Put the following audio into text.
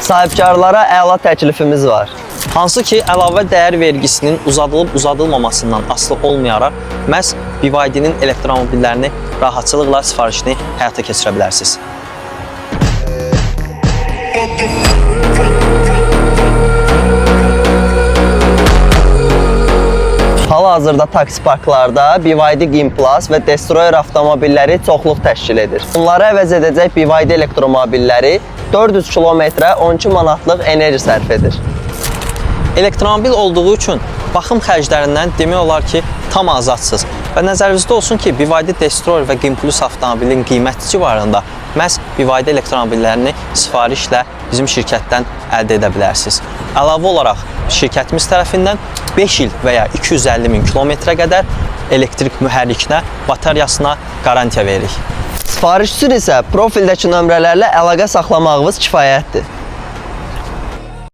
Sahibkarlara əla təklifimiz var. Hansı ki, əlavə dəyər vergisinin uzadılıb-uzadılmamasından asılı olmayaraq, məhz BYD-nin elektromobillərini rahatçılıqla sifarişini həyata keçirə bilərsiniz. Hal-hazırda taksi parklarda BYD Gimplas və Destroyer avtomobilləri çoxluq təşkil edir. Bunları əvəz edəcək BYD elektromobilləri 400 kilometrə 12 manatlıq enerji sərf edir. Elektromobil olduğu üçün baxım xərclərindən demək olar ki, tam azadsız. Və nəzərinizdə olsun ki, BYD Destroyer və Gimplas avtomobilin qiyməti civarında məhz BYD elektromobillərini sifarişlə bizim şirkətdən əldə edə bilərsiniz. Əlavə olaraq şirkətimiz tərəfindən 5 il və ya 250 min kilometrə qədər elektrik mühərrikinə, bataryasına qarantiya veririk. Sifariş üçün isə profildəki nömrələrlə əlaqə saxlamağınız kifayətdir.